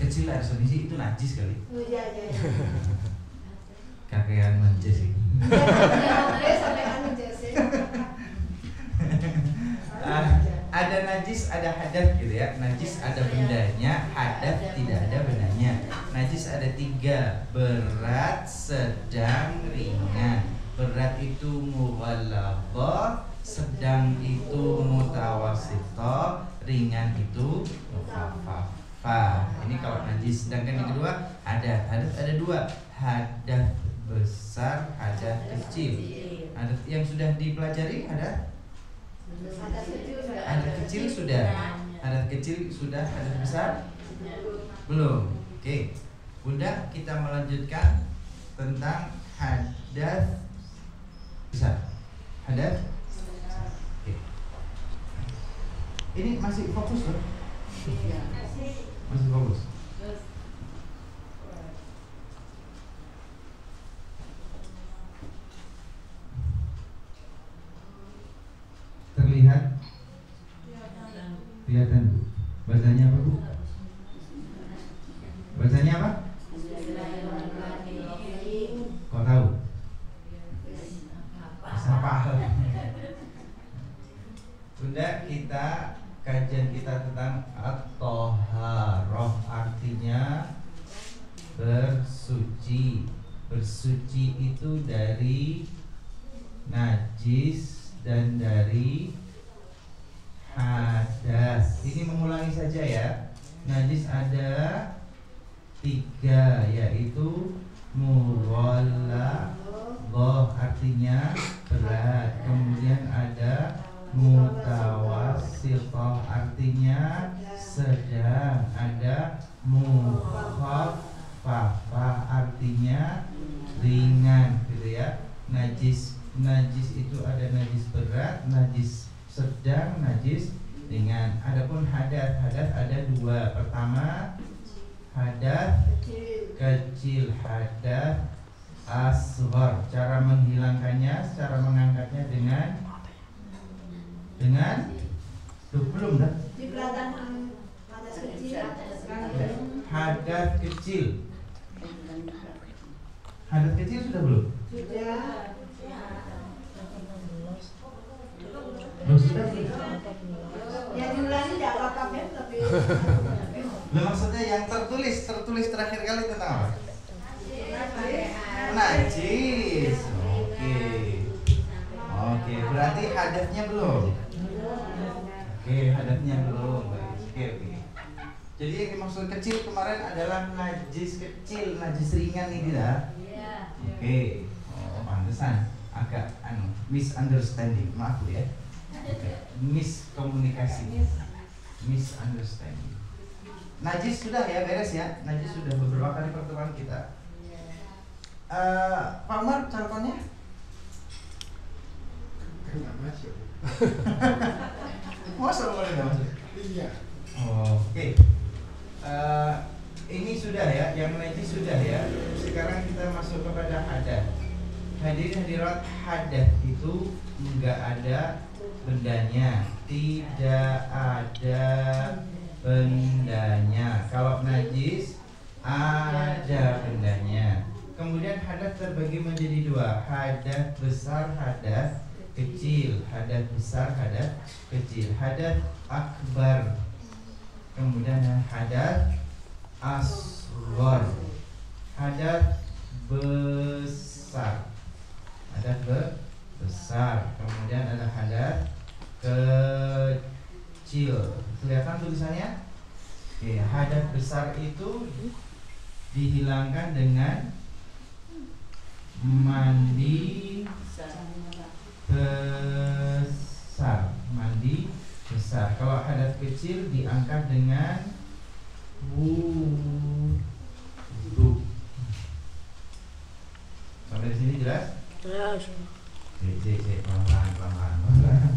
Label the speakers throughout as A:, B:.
A: kecil air seni itu najis kali.
B: Oh iya.
A: Kakean menjes sih. Ada najis, ada hadas gitu ya. Najis ada bendanya, hadas tidak ada bendanya. Najis ada 3, berat, sedang, ringan. Berat itu mughalladhah, sedang itu mutawassithah, ringan itu mukhaffafah. Ini kalau najis. Sedangkan yang kedua hadas. Hadas ada 2, hadas besar, hadas kecil. Hadas yang sudah dipelajari hadas kecil sudah, hadas kecil sudah, hadas besar belum. Oke, Bunda, kita melanjutkan tentang hadas besar. Hadas. Oke. Ini masih fokus loh. Masih fokus. Terlihat? Kelihatan Bu. Bacanya apa Bu? Bacanya apa? Kau tahu? Siapa? Bunda, kajian kita tentang at-thaharah, artinya bersuci. Bersuci itu dari najis dan dari hadas. Ini mengulangi saja ya. Najis ada 3, yaitu mughalladhah, artinya berat. Kemudian ada mutawassithah, artinya sedang. Ada mukhaffafah, artinya ringan gitu ya. Najis itu ada najis berat, najis sedang, najis ringan. Adapun hadas ada 2. Pertama, hadas kecil, hadas asghar. Cara menghilangkannya, cara mengangkatnya dengan belum dah.
B: Di belakang hadas kecil.
A: Hadas kecil. Hadas kecil sudah belum?
B: Sudah.
A: Sudah.
B: Ya diulangi tidak apa-apa kan, tapi
A: Maksudnya yang tertulis terakhir kali tentang apa? Najis. Oke, berarti hadasnya belum. Oke, hadasnya belum. Oke. Jadi yang dimaksud kecil kemarin adalah najis kecil, najis ringan ini dah. Oke. Oh, pantesan agak misunderstanding. Maaf Bu ya. Miskomunikasi, misunderstanding. Najis sudah ya, beres ya. Najis sudah beberapa kali pertemuan kita. Pak Umar, catatannya?
C: Enggak masuk.
A: Masa boleh nggak masuk?
C: Iya.
A: Oke. Ini sudah ya, yang najis sudah ya. Sekarang kita masuk kepada hadas. Hadirin hadirat, hadas itu enggak ada bendanya, tidak ada bendanya. Kalau najis ada bendanya. Kemudian hadas terbagi menjadi 2, hadas besar, hadas kecil. Hadas besar, hadas kecil. Hadas akbar, kemudian hadas asghar. Hadas besar, hadas besar, kemudian ada hadas kecil. Kelihatan tulisannya? Oke, hadas besar itu dihilangkan dengan mandi besar. Mandi besar. Kalau hadas kecil diangkat dengan wudu. Sampai di sini jelas?
D: Jelas.
A: Pelan-pelan.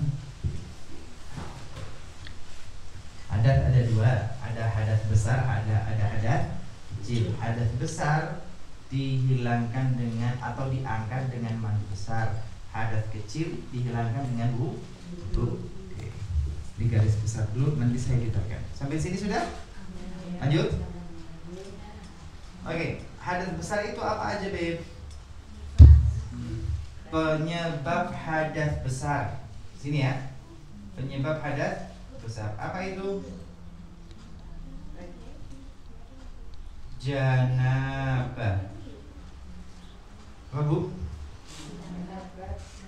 A: Hadas ada 2, ada hadas besar, ada hadas kecil. Hadas besar dihilangkan dengan atau diangkat dengan mandi besar. Hadas kecil dihilangkan dengan wudu. Oke. Di garis besar dulu, nanti saya detailkan. Sampai sini sudah? Lanjut. Oke, hadas besar itu apa aja, Beb? Penyebab hadas besar. Sini ya. Penyebab hadas besar. Apa itu? Janabah. Apa, Bu?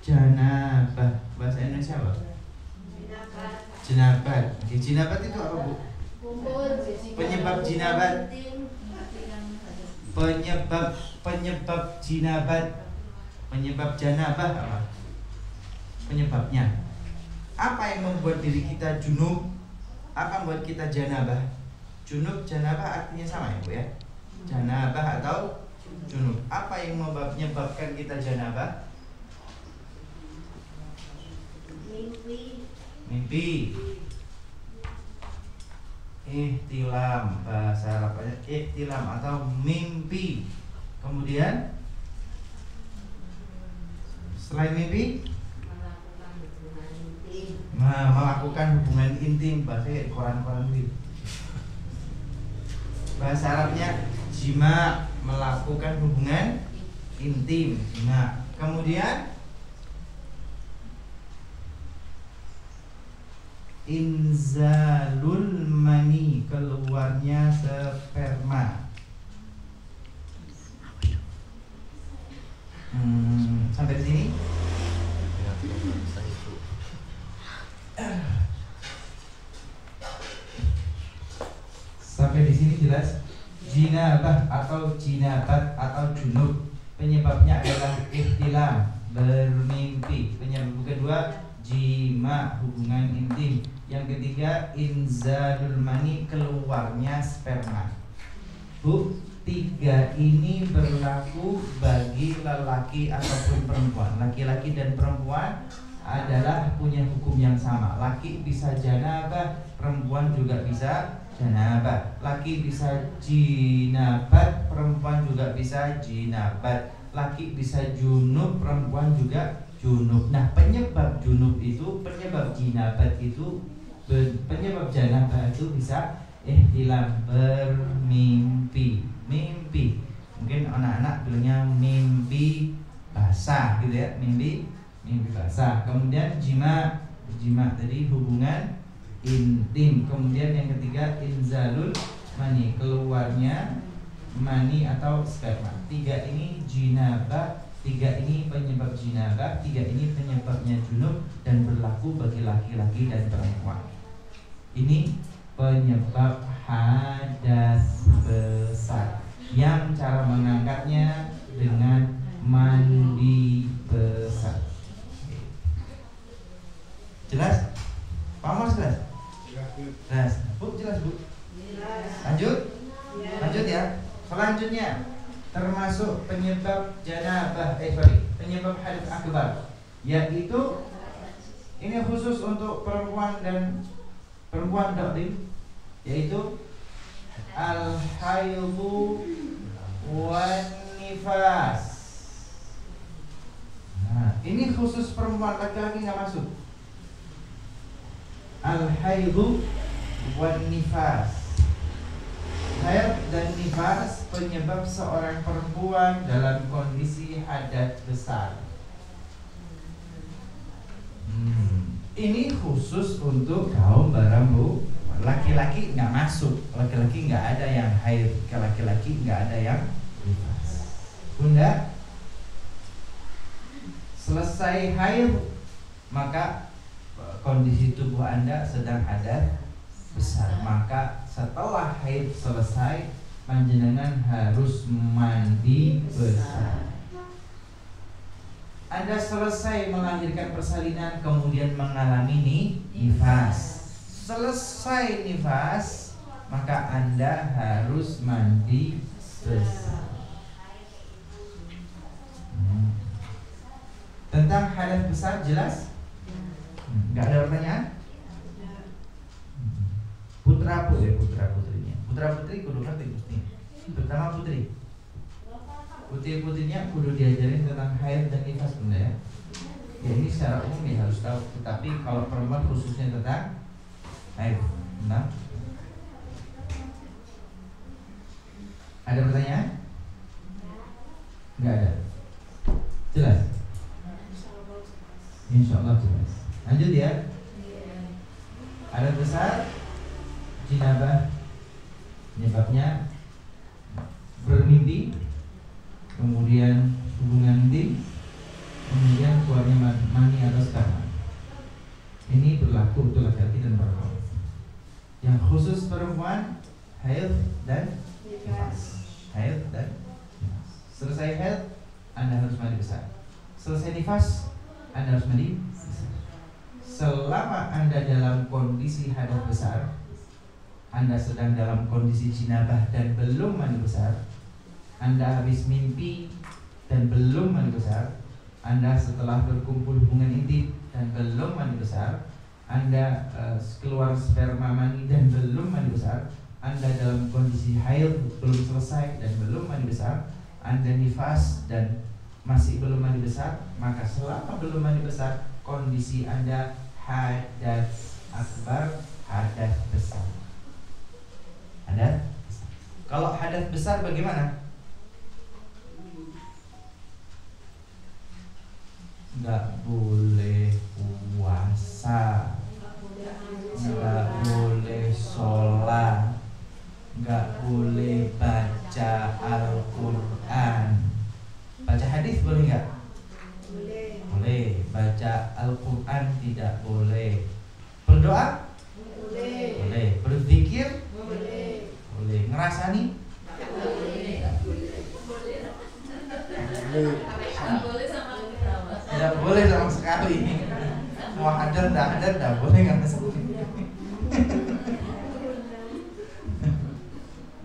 A: Janabah. Bahasa Indonesia apa? Jinabat. Oke, jinabat itu apa, Bu? Penyebab jinabat. Penyebab jinabat. Penyebab janabah apa? Penyebabnya. Apa yang membuat diri kita junub? Apa yang membuat kita janabah? Junub, janabah artinya sama ya, Bu ya? Janabah atau junub. Apa yang menyebabkan kita janabah? Mimpi. Ihtilam, bahasa Arabnya ihtilam atau mimpi. Kemudian selain mimpi, melakukan hubungan intim. Bahasa koran-koran itu. Bahasa Arabnya jima, melakukan hubungan intim, jima. Kemudian inzalul mani, keluarnya sperma. Sampai di sini? Sampai di sini jelas? Jinabah atau jinabat atau junub, penyebabnya adalah ihtilam, bermimpi. Penyebab kedua jima, hubungan intim. Yang ketiga inzalul mani, keluarnya sperma. Bu, tiga ini berlaku bagi lelaki ataupun perempuan. Laki-laki dan perempuan adalah punya hukum yang sama. Laki bisa janabah, perempuan juga bisa janabah. Laki bisa jinabat, perempuan juga bisa jinabat. Laki bisa junub, perempuan juga junub. Nah, penyebab junub itu, penyebab jinabat itu, penyebab janabah itu bisa ihtilam, bermimpi. Mimpi, mungkin anak-anak bilangnya mimpi basah gitu ya, mimpi basah. Kemudian jima tadi hubungan intim. Kemudian yang ketiga inzalul mani, keluarnya mani atau sperma. Tiga ini jinabah, tiga ini penyebab jinabah, tiga ini penyebabnya junub dan berlaku bagi laki-laki dan perempuan. Ini penyebab hadas besar yang cara mengangkatnya dengan mandi besar. Jelas? Pak Mas jelas? Jelas. Bu, jelas, Bu? Lanjut? Lanjut ya. Selanjutnya termasuk penyebab janabah, penyebab hadas akbar, yaitu ini khusus untuk perempuan dan perempuan dokter, yaitu al-haidhu wan nifas. Nah, ini khusus perempuan, laki-laki nggak masuk. Al-haidhu wan nifas. Haid dan nifas penyebab seorang perempuan dalam kondisi hadas besar. Ini khusus untuk kaum barambu. Laki-laki nggak masuk, laki-laki nggak ada yang haid, laki-laki nggak ada yang nifas. Bunda, selesai haid maka kondisi tubuh Anda sedang hadas besar. Maka setelah haid selesai, panjenengan harus mandi besar. Anda selesai melahirkan persalinan, kemudian mengalami nifas. Selesai nifas, maka Anda harus mandi besar. Tentang hadas besar jelas? Nggak ada pertanyaan? Putra putrinya. Putra putri kudu ngerti mesti. Terutama putri. Putri-putrinya kudu diajarin tentang haid dan nifas, Bunda ya. Ya ini secara umum ya harus tahu. Tetapi kalau perempuan khususnya tentang haid. Nah, Ada pertanyaan? Enggak ada. Jelas? Insya Allah jelas. Lanjut ya. Hadas besar jinabah penyebabnya bermimpi, kemudian hubungan intim, kemudian keluarnya mani atau sperma. Ini berlaku untuk laki-laki dan perempuan. Yang khusus perempuan haid dan nifas. Haid dan nifas. Selesai haid, Anda harus mandi besar. Selesai nifas, Anda harus mandi besar. Selama Anda dalam kondisi hadas besar, Anda sedang dalam kondisi jinabah dan belum mandi besar, Anda habis mimpi dan belum mandi besar, Anda setelah berkumpul hubungan intim dan belum mandi besar, Anda keluar sperma mani dan belum mandi besar, Anda dalam kondisi haid belum selesai dan belum mandi besar, Anda nifas dan masih belum mandi besar, maka selama belum mandi besar kondisi Anda hadas akbar, hadas besar. Hadas? Kalau hadas besar bagaimana? Nggak boleh puasa, nggak boleh sholat, nggak boleh baca Al-Quran. Baca hadis boleh nggak? Boleh. Baca Al-Quran tidak boleh. Berdoa? Boleh. Berzikir? Boleh. Ngerasani? Tidak boleh sama sekali. Mau hadir, tidak boleh nggak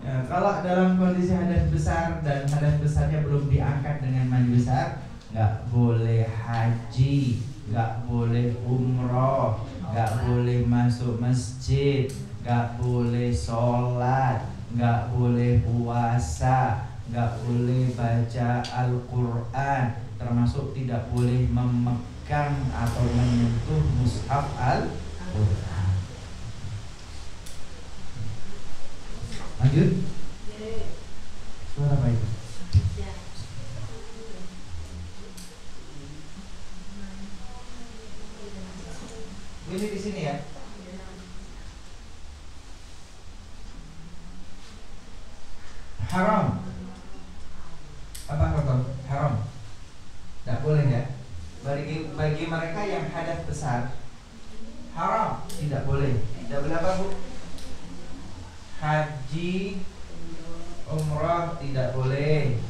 A: ya, kalau dalam kondisi hadas besar dan hadas besarnya belum diangkat dengan mandi besar, nggak boleh haji, nggak boleh umroh, nggak boleh masuk masjid, nggak boleh sholat, nggak boleh puasa, nggak boleh baca Al-Quran, termasuk tidak boleh memegang atau menyentuh mushaf Al-Quran. Lanjut. Suara apa itu? Ini di sini ya. Haram. Apa kata haram? Tidak boleh ya. Bagi mereka yang hadas besar, haram, tidak boleh. Tidak boleh apa, Bu? Haji, umrah tidak boleh.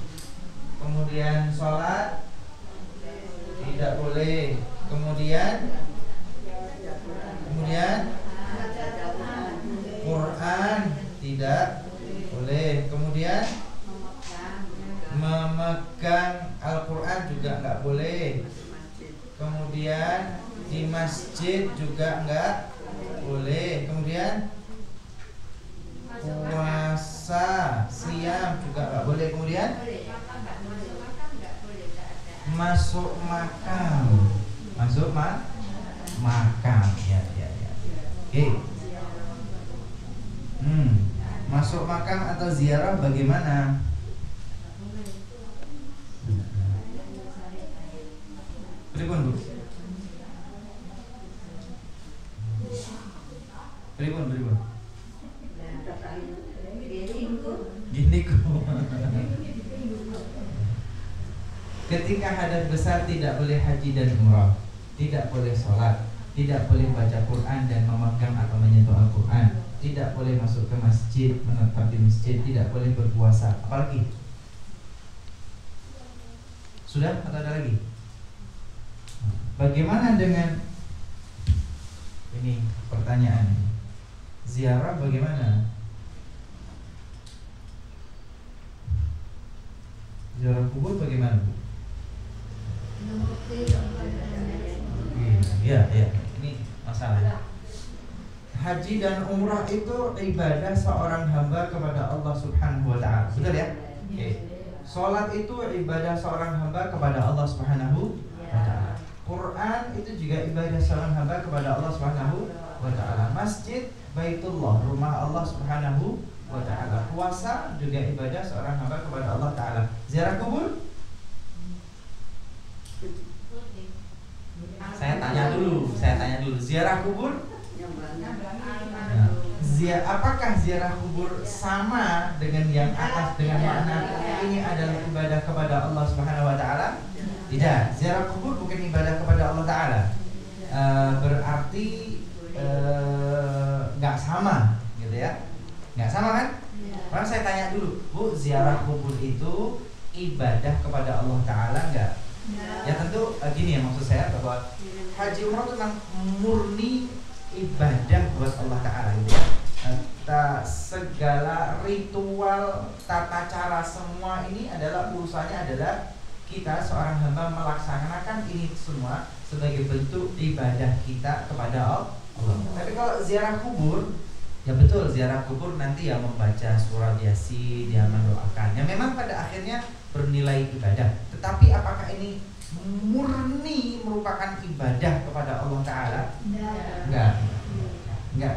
A: Kemudian sholat tidak boleh. Kemudian Quran tidak boleh. Kemudian memegang Al-Quran juga nggak boleh. Kemudian di masjid juga nggak boleh. Kemudian puasa, siam juga nggak boleh. Kemudian masuk makam, makam, ya. Oke. Masuk makam atau ziarah bagaimana? Pripun, Bu? Pripun? Gini ku. Ketika hadas besar tidak boleh haji dan umrah, tidak boleh sholat, tidak boleh baca Quran dan memegang atau menyentuh Al-Quran, tidak boleh masuk ke masjid, menetap di masjid, tidak boleh berpuasa. Apalagi? Sudah atau ada lagi? Bagaimana dengan ini pertanyaan? Ziarah bagaimana? Ziarah kubur bagaimana, Bu? Ya. Ini masalah. Haji dan umrah itu ibadah seorang hamba kepada Allah Subhanahu wa ta'ala. Betul ya? Oke. Salat itu ibadah seorang hamba kepada Allah Subhanahu wa ta'ala. Quran itu juga ibadah seorang hamba kepada Allah Subhanahu wa ta'ala. Masjid Baitullah, rumah Allah Subhanahu wa ta'ala. Puasa juga ibadah seorang hamba kepada Allah Ta'ala. Ziarah kubur? Saya tanya dulu. Ziarah kubur? Apakah ziarah kubur sama dengan yang atas dengan makna ini adalah ibadah kepada Allah Subhanahu wa Ta'ala? Tidak. Ziarah kubur bukan ibadah kepada Allah Ta'ala. Berarti nggak sama, gitu ya? Nggak sama kan? Karena saya tanya dulu, Bu, ziarah kubur itu ibadah kepada Allah Ta'ala nggak? Ya tentu gini ya, maksud saya bahwa haji umrah itu memang murni ibadah buat Allah Ta'ala, gitu ya. Segala ritual, tata cara semua ini adalah urusannya adalah kita seorang hamba melaksanakan ini semua sebagai bentuk ibadah kita kepada Allah. Tapi kalau ziarah kubur, ya betul, ziarah kubur nanti ya membaca surah Yasin, dia mendoakan. Ya memang pada akhirnya bernilai ibadah. Tetapi apakah ini murni merupakan ibadah kepada Allah Ta'ala? Enggak. Ya.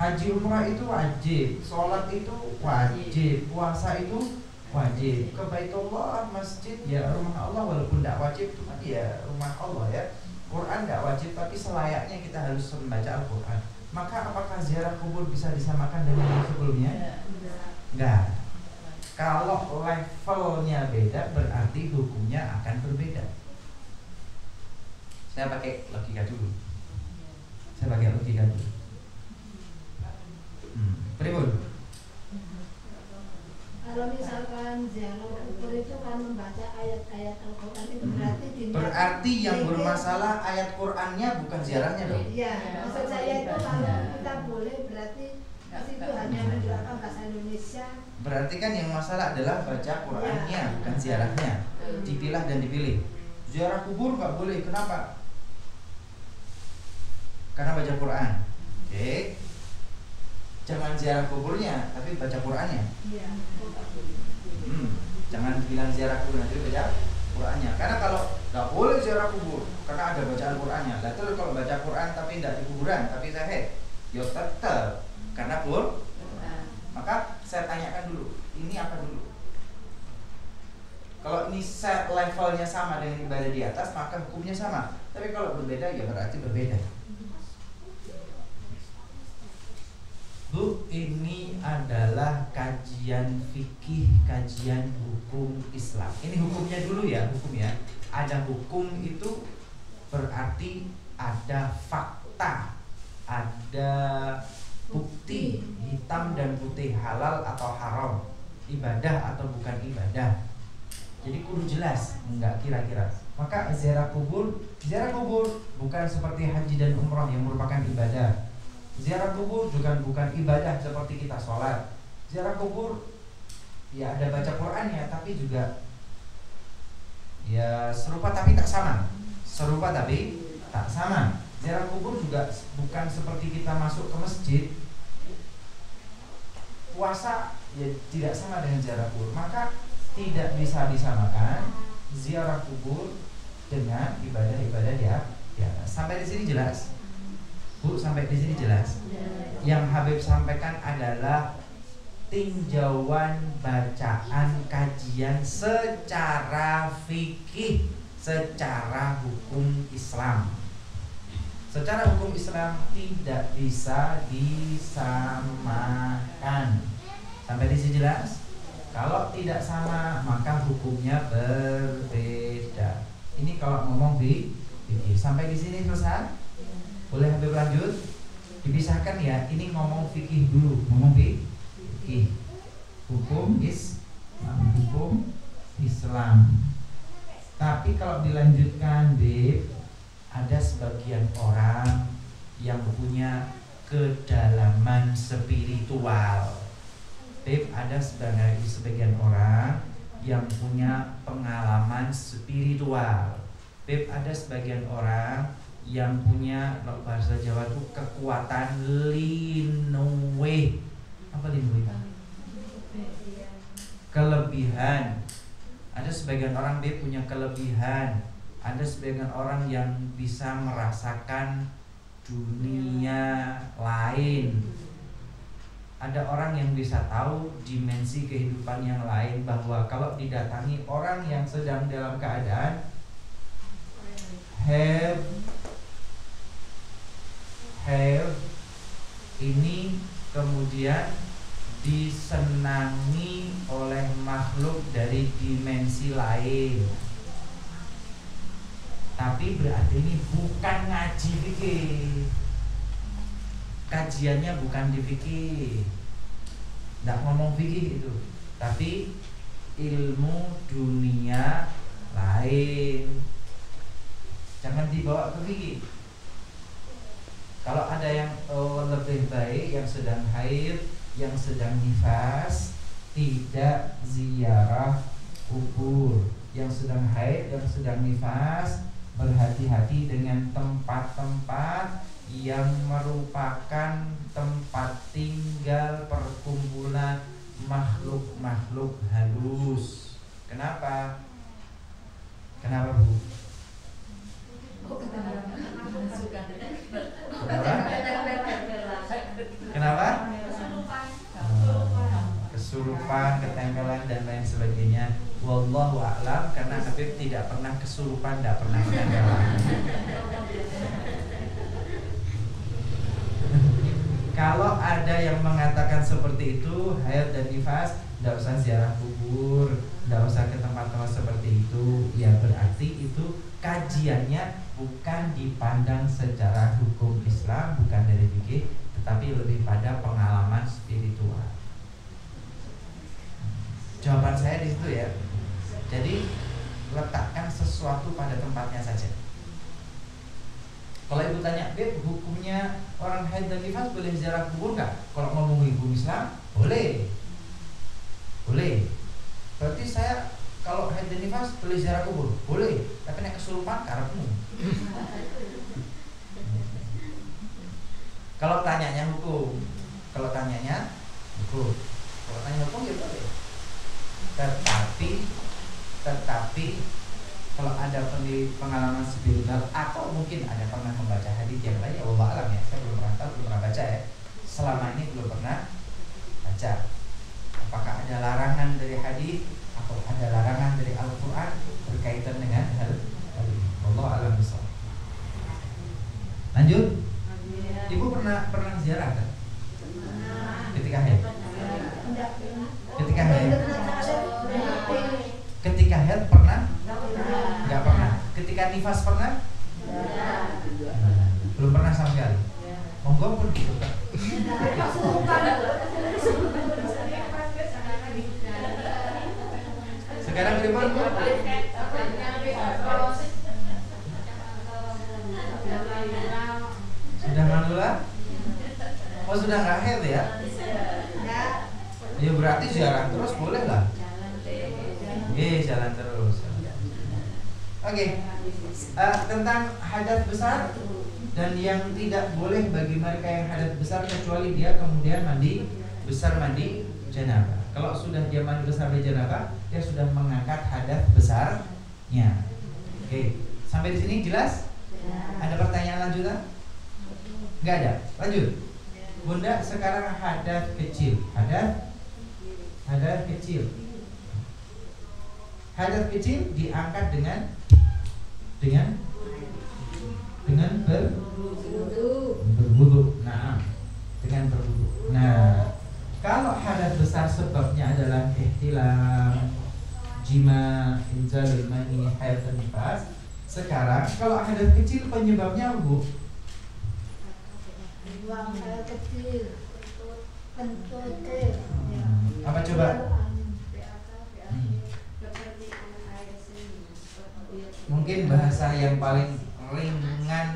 A: Haji umrah itu wajib, sholat itu wajib, puasa itu wajib. Ke Baitullah, masjid, ya rumah Allah walaupun tidak wajib, cuma ya rumah Allah ya. Quran tidak wajib, tapi selayaknya kita harus membaca Al-Quran. Maka apakah ziarah kubur bisa disamakan dengan yang sebelumnya? Enggak. Kalau levelnya beda, berarti hukumnya akan berbeda. Saya pakai logika dulu. Pribun.
B: Kalau misalkan ziarah kubur itu kan membaca ayat-ayat Al-Quran itu
A: berarti yang bermasalah ayat Qurannya bukan ziarahnya dong?
B: Iya, maksud saya itu kalau kita boleh berarti itu hanya menjelaskan bahasa Indonesia.
A: Berarti kan yang masalah adalah baca Qurannya, bukan ziarahnya. Dipilah dan dipilih. Ziarah kubur nggak boleh, kenapa? Karena baca Quran. Oke. Jangan ziarah kuburnya, tapi baca Qurannya. Jangan bilang ziarah kubur, tapi baca Qurannya. Karena kalau nggak boleh ziarah kubur, karena ada bacaan Qurannya. Lah terus kalau baca Quran tapi tidak di kuburan, tapi sahih, ya tetap karena Quran. Maka saya tanyakan dulu, ini apa dulu? Kalau ini levelnya sama dengan ibadah di atas, maka hukumnya sama. Tapi kalau berbeda, ya berarti berbeda. Bu, ini adalah kajian fikih, kajian hukum Islam. Ini hukumnya dulu ya, hukum ya. Ada hukum itu berarti ada fakta, ada bukti hitam dan putih, halal atau haram, ibadah atau bukan ibadah. Jadi kudu jelas, enggak kira-kira. Maka ziarah kubur bukan seperti haji dan umrah yang merupakan ibadah. Ziarah kubur juga bukan ibadah seperti kita sholat. Ziarah kubur ya ada baca Qurannya, tapi juga ya serupa tapi tak sama. Ziarah kubur juga bukan seperti kita masuk ke masjid. Puasa ya tidak sama dengan ziarah kubur. Maka tidak bisa disamakan ziarah kubur dengan ibadah-ibadah di atas. Sampai di sini jelas? Bu, sampai di sini jelas? Yang Habib sampaikan adalah tinjauan bacaan kajian secara fikih, secara hukum Islam. Secara hukum Islam tidak bisa disamakan. Sampai di sini jelas? Kalau tidak sama, maka hukumnya berbeda. Ini kalau ngomong fikih. Sampai di sini selesai? Boleh Habib lanjut? Dipisahkan ya, ini ngomong fikih dulu. Ngomong fikih, hukum Islam. Tapi kalau dilanjutkan, Bib, ada sebagian orang yang punya kedalaman spiritual. Bib, ada sebagian orang yang punya pengalaman spiritual. Bib, ada sebagian orang yang punya, kalau bahasa Jawa itu kekuatan linuwe. Apa linuwe? Kelebihan. Ada sebagian orang punya kelebihan. Ada sebagian orang yang bisa merasakan dunia lain. ada orang yang bisa tahu dimensi kehidupan yang lain, bahwa kalau didatangi orang yang sedang dalam keadaan have ini kemudian disenangi oleh makhluk dari dimensi lain. Tapi berarti ini bukan ngaji fikih. Kajiannya bukan di fikih. Nggak ngomong fikih itu, tapi ilmu dunia lain. Jangan dibawa ke fikih. Kalau ada yang lebih baik, yang sedang haid, yang sedang nifas, tidak ziarah kubur. Yang sedang haid, yang sedang nifas, berhati-hati dengan tempat-tempat yang merupakan tempat tinggal perkumpulan makhluk-makhluk halus. Kenapa? Kenapa, Bu? Kenapa? Kesurupan, ketempelan dan lain sebagainya. Wallahu a'lam, karena Habib tidak pernah kesurupan, tidak pernah ketempelan. Kalau ada yang mengatakan seperti itu, haid dan nifas, tidak usah ziarah kubur, tidak usah ke tempat-tempat seperti itu, ya berarti itu kajiannya bukan dipandang secara hukum Islam, bukan dari fikih, tetapi lebih pada pengalaman spiritual. Jawaban saya di situ ya. Jadi letakkan sesuatu pada tempatnya saja. Kalau ibu tanya, Beb, hukumnya orang haid dan nifas boleh ziarah kubur nggak? Kalau ngomong hukum Islam, boleh. Boleh. Berarti saya kalau haid dan nifas boleh ziarah kubur? Boleh. Tapi nek kesurupan karepmu. Kalau tanyanya hukum. Kalau tanyanya hukum. Kalau tanya hukum ya boleh. Tetapi kalau ada pengalaman spiritual atau mungkin ada pernah membaca hadis yang lain, ya Allah alam ya, saya belum pernah tahu, belum pernah baca ya. Selama ini belum pernah baca. Apakah ada larangan dari hadis atau ada larangan dari Al-Quran berkaitan dengan hal ini? Allah alam besar. Lanjut. Ibu pernah ziarah kan? Ketika haid. Ketika haid. Ketika haid pernah? Enggak pernah. Ketika nifas pernah? Belum pernah sama sekali. Monggo pun gitu kan. Sekarang gimana, Bu? Sudah manula? Oh, sudah enggak haid ya? Ya berarti ziarah terus boleh lah. Oke, jalan terus. Oke. Tentang hadas besar dan yang tidak boleh bagi mereka yang hadas besar kecuali dia kemudian mandi besar, mandi janabah. Kalau sudah dia mandi besar dan janabah, dia sudah mengangkat hadas besarnya. Oke, sampai di sini jelas? Ada pertanyaan lanjutan? Enggak ada. Lanjut. Bunda, sekarang hadas kecil. Hadas kecil. Hadas kecil diangkat dengan berwudu. Nah, dengan berwudu. Nah, kalau hadas besar sebabnya adalah ihtilam, jima, inzalul mani, haid dan nifas. Sekarang kalau hadas kecil penyebabnya apa, Bu?
B: Buang air kecil, kentut.
A: Apa coba? Mungkin bahasa yang paling ringan.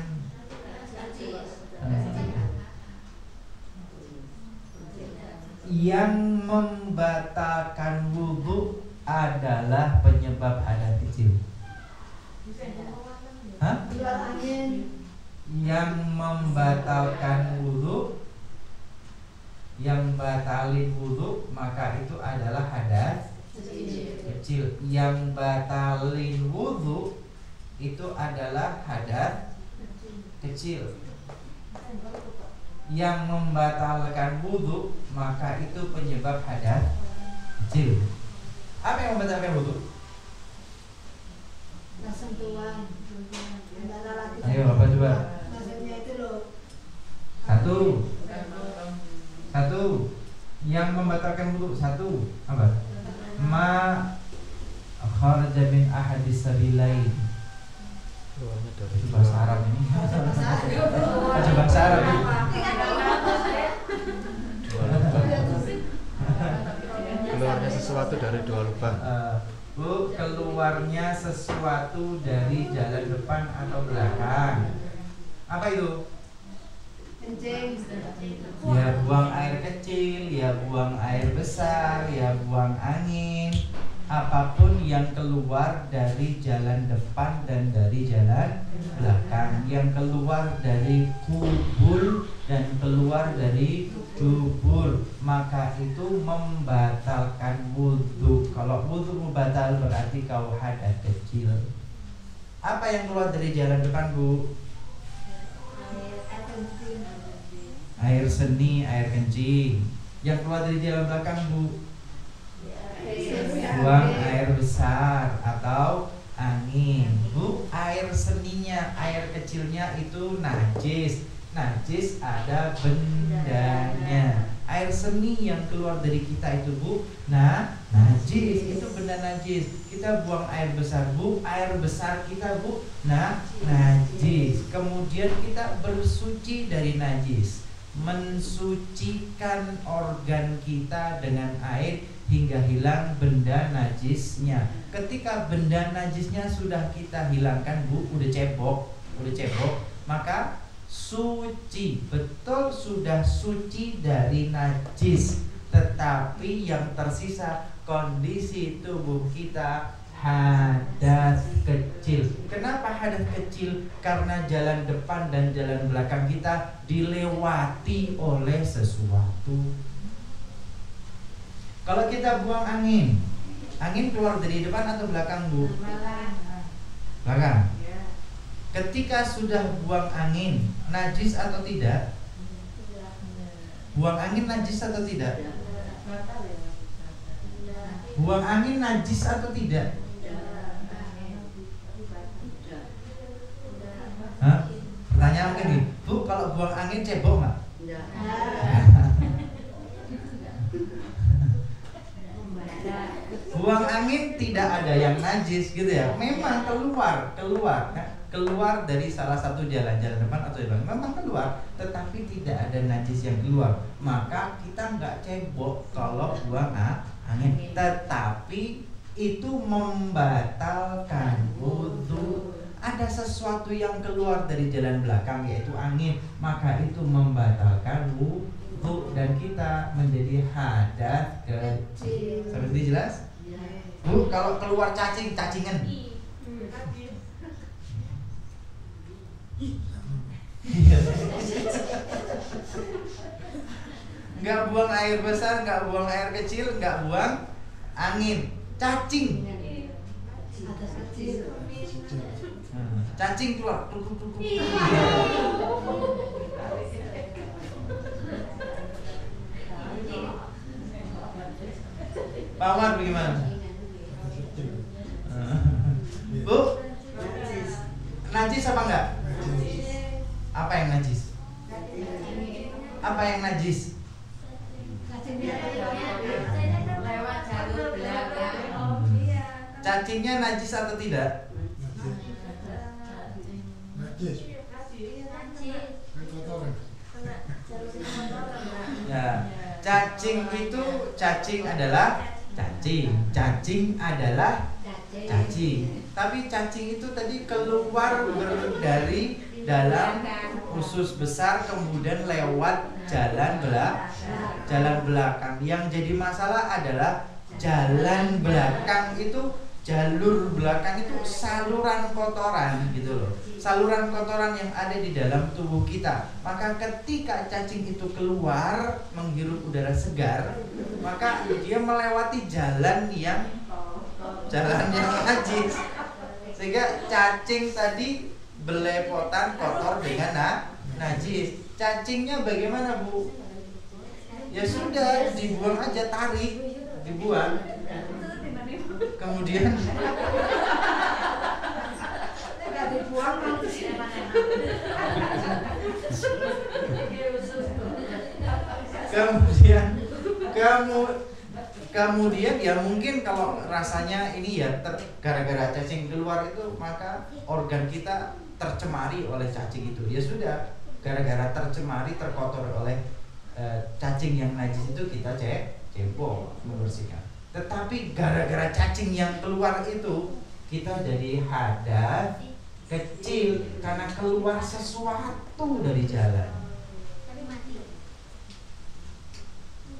A: Yang membatalkan wudu adalah penyebab hadas kecil. Hah? Yang membatalkan wudu, yang batalin wudu, maka itu adalah hadas kecil. Yang batalin wudu itu adalah hadas kecil. yang membatalkan wudhu, maka itu penyebab hadas kecil. Apa yang membatalkan wudhu?
B: Sentuhan.
A: Ayo apa coba?
B: Maksudnya itu loh.
A: Satu yang membatalkan wudhu. Satu apa? Ma kharaja min ahadis sabilain.
C: Keluarnya dari
A: Bahasa Arab ini. Baca bahasa Arab ini.
C: dua lubang. Keluarnya sesuatu dari dua lubang.
A: Bu, keluarnya sesuatu dari jalan depan atau belakang. Apa itu?
B: Kencing.
A: Ya buang air kecil, ya buang air besar, ya buang angin. Apapun yang keluar dari jalan depan dan dari jalan belakang, yang keluar dari kubul dan keluar dari dubur, maka itu membatalkan wudhu. Kalau wudhu batal berarti kau hadas kecil. Apa yang keluar dari jalan depan, Bu? Air seni, air kencing. Yang keluar dari jalan belakang, Bu? Buang air besar atau angin. Bu, air seninya, air kecilnya itu najis. Najis ada bendanya. Air seni yang keluar dari kita itu, Bu, najis. Itu benda najis. Kita buang air besar, Bu, air besar kita, Bu, najis. Kemudian kita bersuci dari najis, mensucikan organ kita dengan air hingga hilang benda najisnya. Ketika benda najisnya sudah kita hilangkan, Bu, udah cebok, maka suci, betul sudah suci dari najis. Tetapi yang tersisa kondisi tubuh kita hadas kecil. Kenapa hadas kecil? Karena jalan depan dan jalan belakang kita dilewati oleh sesuatu. Kalau kita buang angin keluar dari depan atau belakang, Bu? Belakang. Ketika sudah buang angin, najis atau tidak? Buang angin najis atau tidak? Buang angin najis atau tidak? Hah? Pertanyaan mungkin nih, Bu, kalau buang angin cebok nggak? Buang angin tidak ada yang najis gitu ya. Memang keluar dari salah satu jalan depan atau jalan memang keluar, tetapi tidak ada najis yang keluar. Maka kita nggak cebok kalau buang angin. Tetapi itu membatalkan wudhu. Ada sesuatu yang keluar dari jalan belakang yaitu angin, maka itu membatalkan wudhu dan kita menjadi hadas kecil. Sampai sini jelas? Bu, kalau keluar cacingan. Nggak buang air besar, nggak buang air kecil, nggak buang angin, cacing. Cacing keluar. Pak Umar bagaimana? Bu, najis apa enggak? Apa yang najis? Apa yang najis? Cacingnya najis atau tidak? Ya, cacing adalah cacing. Tapi cacing itu tadi keluar dari dalam usus besar kemudian lewat jalan belakang. Yang jadi masalah adalah jalan belakang itu, jalur belakang itu saluran kotoran gitu loh. Saluran kotoran yang ada di dalam tubuh kita. Maka ketika cacing itu keluar menghirup udara segar, maka dia melewati jalan yang najis. Sehingga cacing tadi belepotan kotor dengan najis. Cacingnya bagaimana Bu? Ya sudah, dibuang aja, tarik, dibuang. Kemudian
B: Nggak dibuang mau
A: kemudian ya mungkin kalau rasanya ini ya gara-gara cacing keluar itu, maka organ kita tercemari oleh cacing itu. Ya sudah, gara-gara tercemari, terkotor oleh cacing yang najis itu, kita cebok, membersihkan. Tetapi gara-gara cacing yang keluar itu, kita jadi hadas kecil karena keluar sesuatu dari jalan.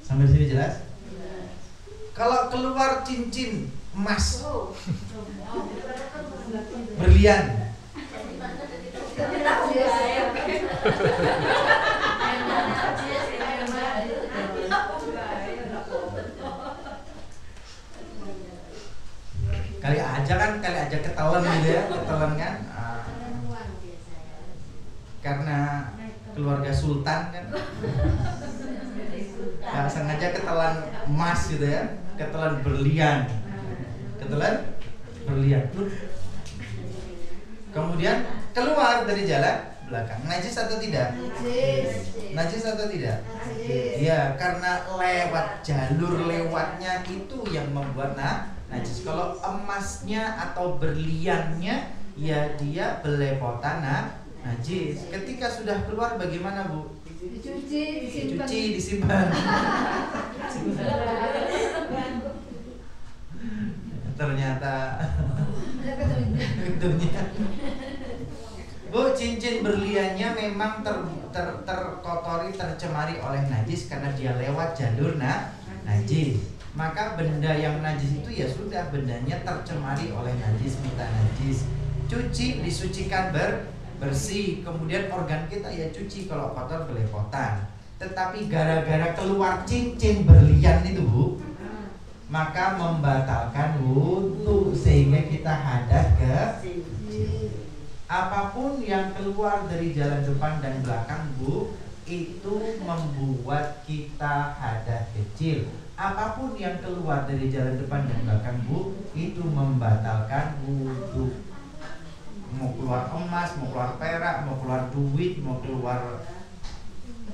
A: Sampai sini jelas? Kalau keluar cincin emas, berlian, kali aja ketahuan gitu ya, ketahuan kan? Karena keluarga sultan kan, nggak sengaja ketelan emas gitu ya, ketelan berlian, kemudian keluar dari jalan belakang. Najis atau tidak? Najis atau tidak? Ya, karena lewat jalur lewatnya itu yang membuat najis. Kalau emasnya atau berliannya, ya dia belepotan najis. Ketika sudah keluar bagaimana Bu? Dicuci, disimpan. Ternyata Bu, cincin berliannya memang terkotori, tercemari oleh najis karena dia lewat jalur najis. Maka benda yang najis itu ya sudah, bendanya tercemari oleh najis, minta najis. Cuci, disucikan bersih. Kemudian organ kita ya cuci kalau kotor, belepotan. Tetapi gara-gara keluar cincin berlian itu Bu, maka membatalkan wudu sehingga kita hadas kecil. Apapun yang keluar dari jalan depan dan belakang Bu, itu membuat kita hadas kecil. Apapun yang keluar dari jalan depan dan belakang Bu, itu membatalkan wudu. Mau keluar emas, mau keluar perak, mau keluar duit, mau keluar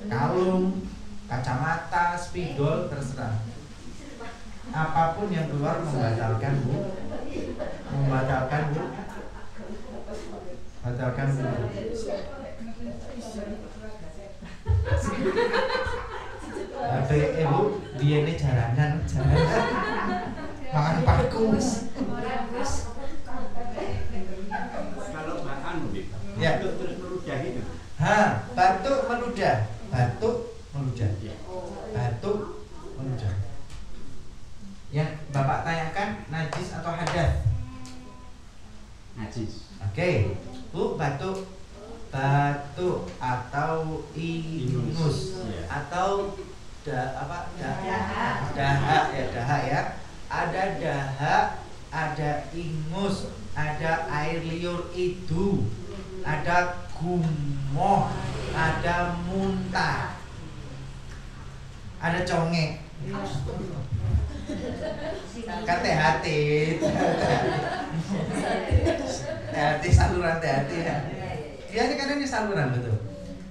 A: kalung, kacamata, spidol, terserah. Apapun yang keluar membatalkan Bu, membatalkan Bu. Bu, dia ini jalanan makan pakus.
D: Kalau makan
A: Ya.
D: terus meludah itu.
A: Batuk meludah. Yang Bapak tanyakan najis atau hadas?
D: Najis.
A: Oke. Bu, batuk atau ingus
D: Ya.
A: atau dahak ya. Ada dahak, ada ingus, ada air liur itu, ada gumoh, ada muntah, ada congek. THT saluran THT ya. Dia ini kan ini saluran betul.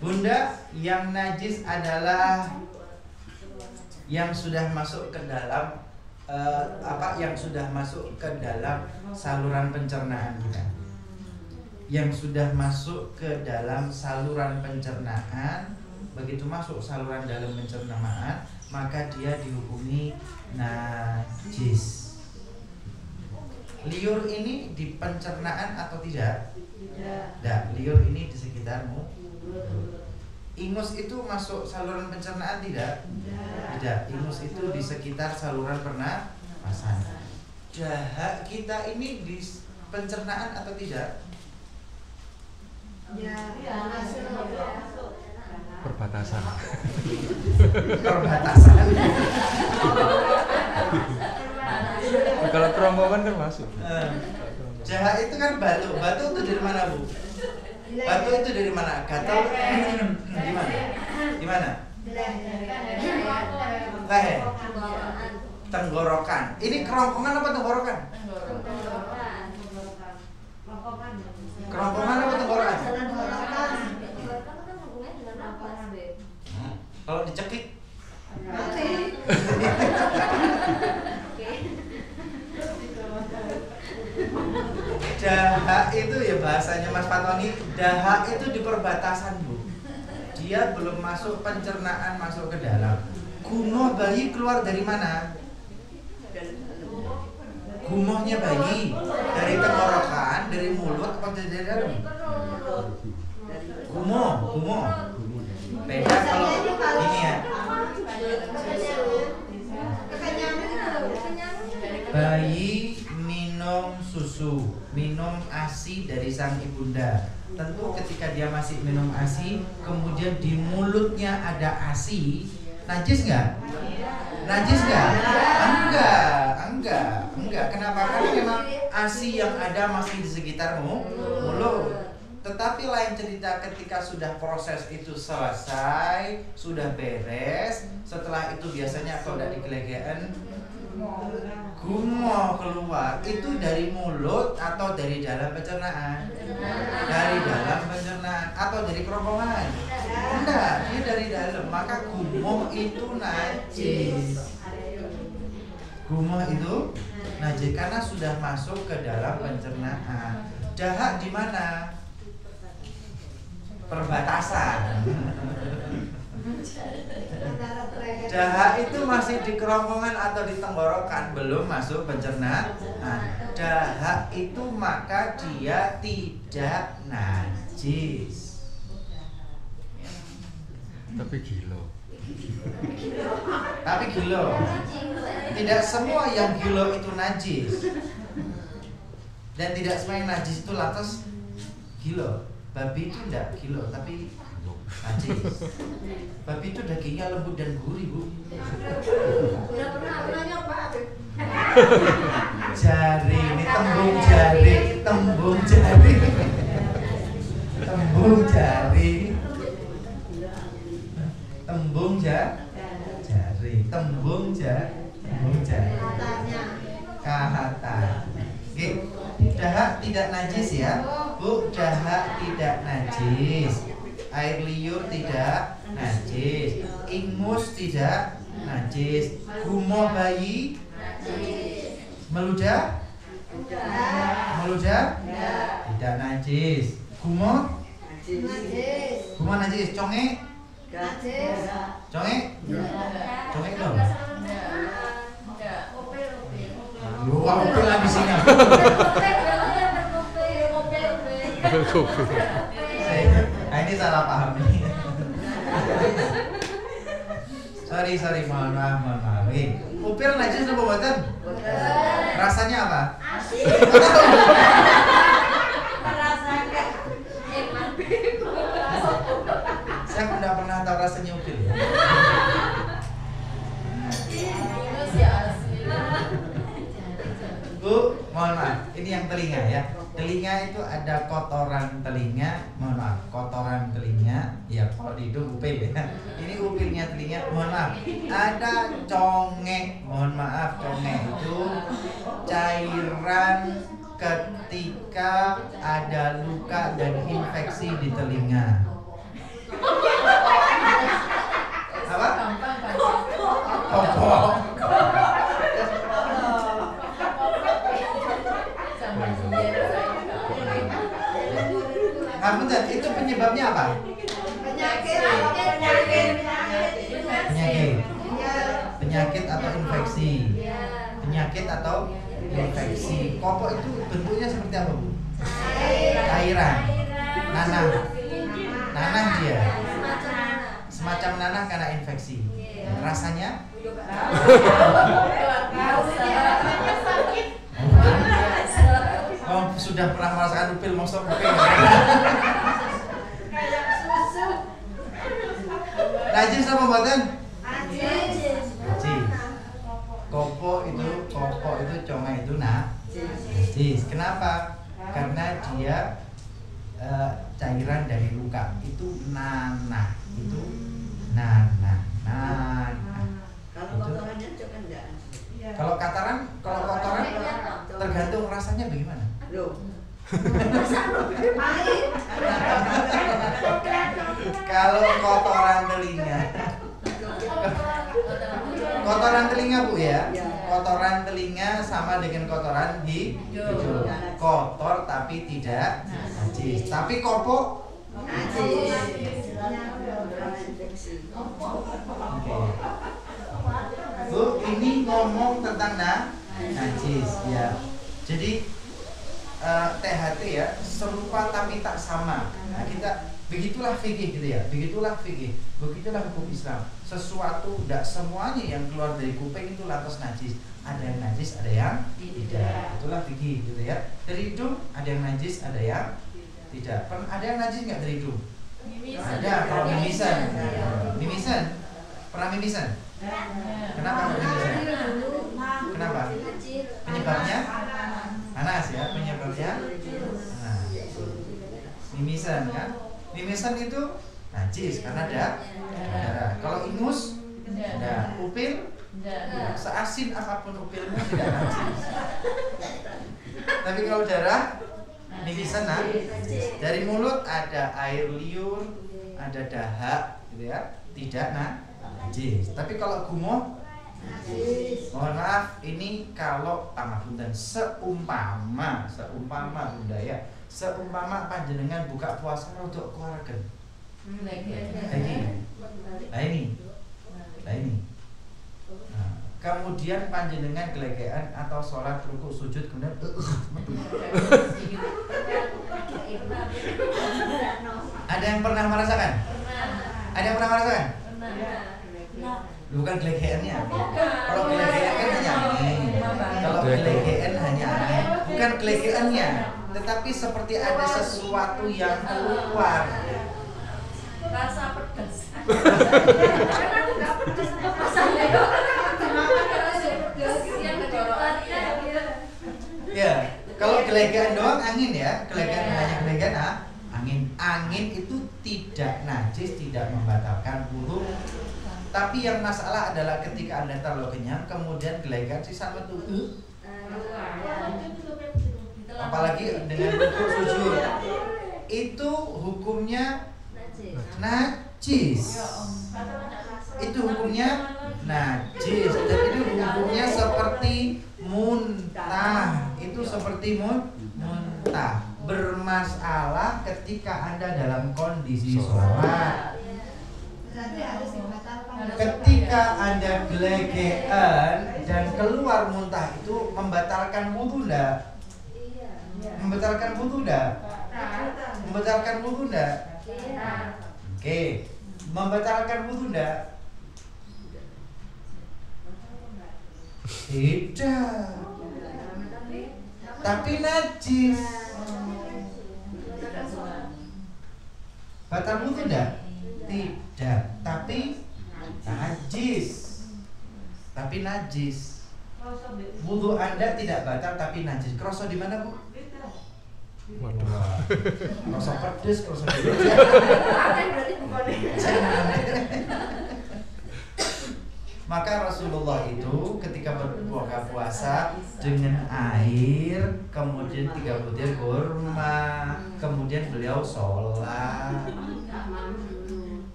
A: Bunda, yang najis adalah yang sudah masuk ke dalam yang sudah masuk ke dalam saluran pencernaan kita. Yang sudah masuk ke dalam saluran pencernaan, begitu masuk saluran dalam pencernaan, maka dia dihukumi najis. Liur ini di pencernaan atau tidak? Tidak. Liur ini di sekitarmu. Ingus itu masuk saluran pencernaan tidak? Tidak. Ingus itu di sekitar saluran pernapasan. Dahak kita ini di pencernaan atau tidak?
C: Perbatasan. Kalau kerongkongan kan masuk.
A: Dahak itu kan batu. Batu itu dari mana Bu? Batu itu dari mana? Gatal? Di mana? Di mana? Leher. Tenggorokan. Ini kerongkongan apa tenggorokan? Kerongkongan apa tenggorokan? Kalau dicekik dahak itu ya bahasanya Mas Fatoni, dahak itu di perbatasan Bu. Dia belum masuk pencernaan, masuk ke dalam. Gumoh bayi keluar dari mana? Gumohnya bayi dari tenggorokan, dari mulut atau dari dalam? Gumoh. Beda kalau ini ya. Bayi minum susu, minum ASI dari sang ibunda. Tentu ketika dia masih minum ASI, kemudian di mulutnya ada ASI, najis nggak? Najis nggak? Enggak. Kenapa? Karena memang ASI yang ada masih di sekitarmu mulut. Tetapi lain cerita ketika sudah proses itu selesai, sudah beres, setelah itu biasanya kalau tidak digelegean, gumoh keluar. Itu dari mulut atau dari dalam pencernaan? Dari dalam pencernaan atau dari kerongkongan? Enggak, dia dari dalam. Maka gumoh itu najis. Gumoh itu najis karena sudah masuk ke dalam pencernaan. Dahak di mana? Perbatasan. Dahak itu masih di kerongkongan atau di tenggorokan, belum masuk pencernaan. Dahak itu maka dia tidak najis.
C: Tapi gila.
A: Tidak semua yang gila itu najis. Dan tidak semua yang najis itu lantas gila. Babi itu tidak gila, tapi najis. Babi itu dagingnya lembut dan gurih, Bu.
B: Udah pernah nyoba?
A: Jari, ini tembung jari. Kahata. Oke. Dahak tidak najis ya, Bu. Dahak tidak najis. Air liur tidak najis. Ingus tidak najis. Gumoh bayi meludah tidak najis. Gumoh najis. Congek dong. Lupa upil habis ini. Nah, ini salah paham nih. Sorry, mohon maaf. Upil najis apa buatan? Rasanya apa?
B: Asin.
A: Saya tidak pernah tahu rasanya upil. Bu, mohon maaf, ini yang telinga ya. Telinga itu ada kotoran telinga, mohon maaf, kotoran telinga. Ya kalau di hidung upil ya. Ini upilnya telinga, mohon maaf. Ada congek, mohon maaf, congek itu cairan ketika ada luka dan infeksi di telinga. Apa? Kopok. Nah, bentar, itu penyebabnya apa? Penyakit atau infeksi. Penyakit atau infeksi. Kopok itu bentuknya seperti apa, Bu? Cairan. Nanah dia. Semacam nanah karena infeksi. Rasanya? Oh, sudah pernah merasakan upil, maksud upil. Najis apa buatan? Najis. Kopok itu congek itu najis. Kenapa? Karena dia cairan dari luka itu nanah, itu nanah.
E: Kalau kotorannya juga enggak.
A: Kalau kotoran tergantung rasanya bagaimana.
E: Loh.
A: Kalau kotoran telinga Bu ya. Kotoran telinga sama dengan kotoran hidung. Kotor tapi tidak najis. Tapi kopok
E: Najis.
A: Bu, ini ngomong tentang najis ya. Jadi THT ya, serupa tapi tak sama. Nah, kita begitulah fikih gitu ya. Begitulah fikih. Begitulah hukum Islam. Sesuatu tidak semuanya yang keluar dari kuping itu lantas najis. Ada yang najis, ada yang tidak. Itulah fikih gitu ya. Dari hidung ada yang najis, ada yang tidak. Ada yang najis nggak dari hidung? Ada. Kalau mimisan. Mimisan. Pernah mimisan? Kenapa mimisan? Kenapa? Penyebabnya? Panas ya, penyebabnya. Nah, mimisan kan? Mimisan itu najis karena ada darah. Kalau ingus, ada. Upil, seasin apapun upilmu tidak najis. Tapi kalau darah, mimisan najis. Dari mulut ada air liur, ada dahak, gitu ya, tidak najis. Tapi kalau gumoh, mohon maaf, ini kalau pangapunten seumpama Bunda ya, seumpama panjenengan buka puasa untuk keluarga. Ini. Nah, kemudian panjenengan gelegean atau sholat rukuk sujud kemudian Ada yang pernah merasakan? Ada yang pernah merasakan? Bukan gelegeannya. Kalau gelegean kan hanya angin. Kalau gelegean hanya angin. Bukan gelegeannya, tetapi seperti ada sesuatu yang keluar.
F: Rasa pedas.
A: Ya, kalau gelegean doang angin ya. Gelegean hanya gelegean angin. Angin itu tidak najis, tidak membatalkan wudu. Tapi yang masalah adalah ketika Anda terlalu kenyang, kemudian gelegean sisa metu. Apalagi dengan rukuk sujud. Itu hukumnya najis. Itu hukumnya najis. Dan itu hukumnya seperti muntah. Itu seperti muntah. Bermasalah ketika Anda dalam kondisi sholat.
B: Berarti harus dibatalkan.
A: Ketika Anda gelegean dan keluar muntah itu membatalkan wudu enggak? Membatalkan wudu enggak? Membatalkan wudu enggak? Oke. Membatalkan wudu enggak? Tidak. Tapi najis. Batal wudu enggak? Tidak, tapi najis. Tapi najis. Wudu Anda tidak batal tapi najis. Kroso di mana, Bu?
C: Waduh.
A: Kroso pedes, kroso pedes. Maka Rasulullah itu ketika berbuka puasa dengan air, kemudian 3 butir kurma, kemudian beliau sholat.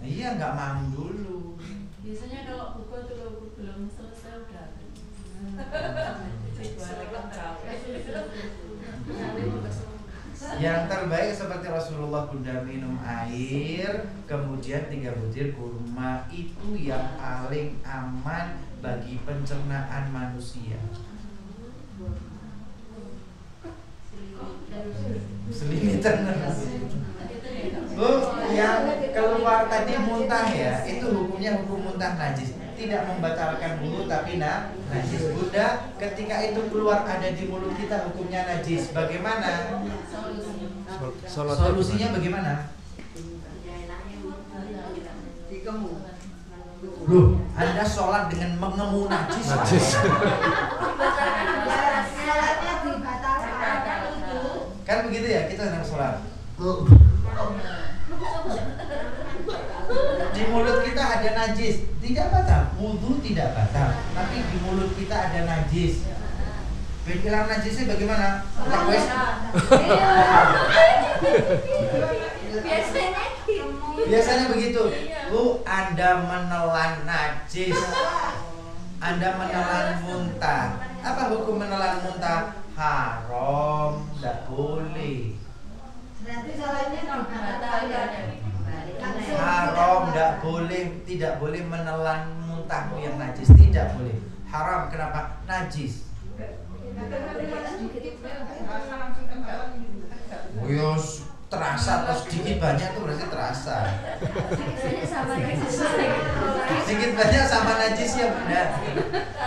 A: Iya, nggak mam dulu.
F: Biasanya kalau buka tuh belum selesai udah.
A: Yang terbaik seperti Rasulullah Bunda minum air, kemudian 3 butir kurma, itu yang paling aman bagi pencernaan manusia. Selimitan. Bu, yang keluar tadi muntah ya, itu hukumnya hukum muntah najis. Tidak membatalkan wudu tapi najis. Bunda, ketika itu keluar ada di mulut kita hukumnya najis. Bagaimana? Solusinya bagaimana? Loh, Anda sholat dengan mengemu najis.
B: Sholatnya dibatalkan.
A: Kan begitu ya, kita sedang sholat. Di mulut kita ada najis, tidak batal. Wudu tidak batal, tapi di mulut kita ada najis. Hilang najisnya bagaimana? Lakwes. Biasanya begitu. Bu, Anda menelan najis. Anda menelan muntah. Apa hukum menelan muntah? Haram, tidak boleh.
B: Berarti salahnya
A: Haram, tidak boleh menelan muntahmu yang najis, tidak boleh. Haram, kenapa? Najis. Yos terasa atau sedikit banyak itu berarti terasa. Sedikit banyak sama najisnya benar.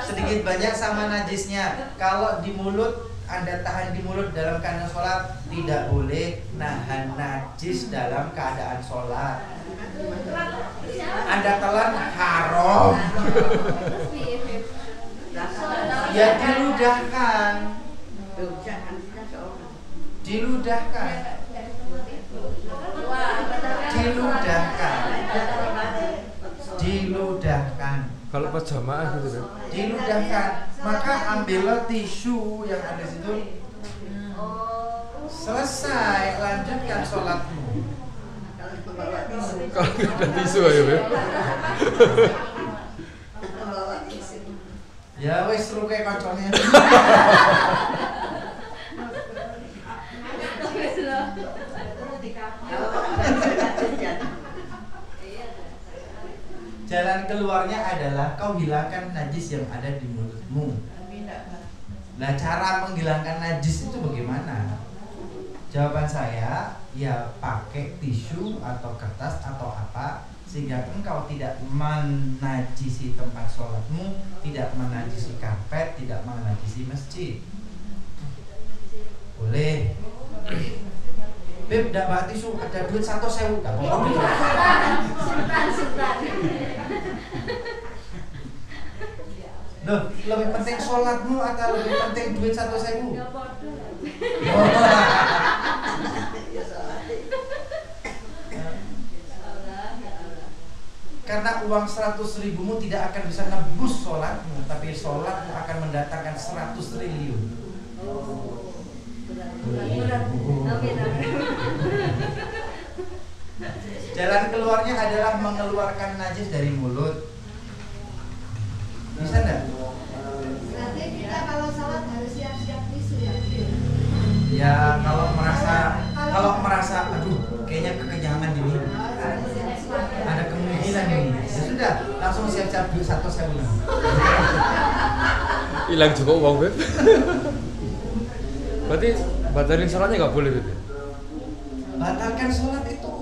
A: Sedikit banyak sama najisnya. Kalau di mulut Anda tahan di mulut dalam keadaan sholat, tidak boleh nahan najis dalam keadaan sholat. Anda telan haram. Ya diludahkan. Diludahkan. Diludahkan.
C: Kalau pas jamaah gitu kan.
A: Diludahkan. Maka ambillah tisu yang ada di situ. Selesai, lanjutkan sholatmu.
C: Kalau nggak ada tisu aja Beb.
A: Ya wes seru kayak kocoknya. Jalan keluarnya adalah kau hilangkan najis yang ada di mulutmu. Nah, cara menghilangkan najis itu bagaimana? Jawaban saya, ya pakai tisu atau kertas atau apa, sehingga engkau tidak menajisi tempat sholatmu, tidak menajisi karpet, tidak menajisi masjid. Boleh. Beb, ndak bawa tisu, ada duit 100.000, gak apa-apa. Loh, lebih penting sholatmu atau lebih penting duit 100.000? Karena uang 100.000mu tidak akan bisa nebus sholatmu, tapi sholatmu akan mendatangkan 100 triliun. Jalan keluarnya adalah mengeluarkan najis dari mulut. Bisa enggak?
B: Berarti kita kalau salat harus siap-siap tisu ya.
A: Ya kalau merasa aduh kayaknya kekenyangan ini. Ada kemungkinan ini. Ya sudah, langsung siap-siap duit 100.000.
C: Hilang juga uang Beb. Berarti batalin sholatnya nggak boleh Beb.
A: Batalkan sholat itu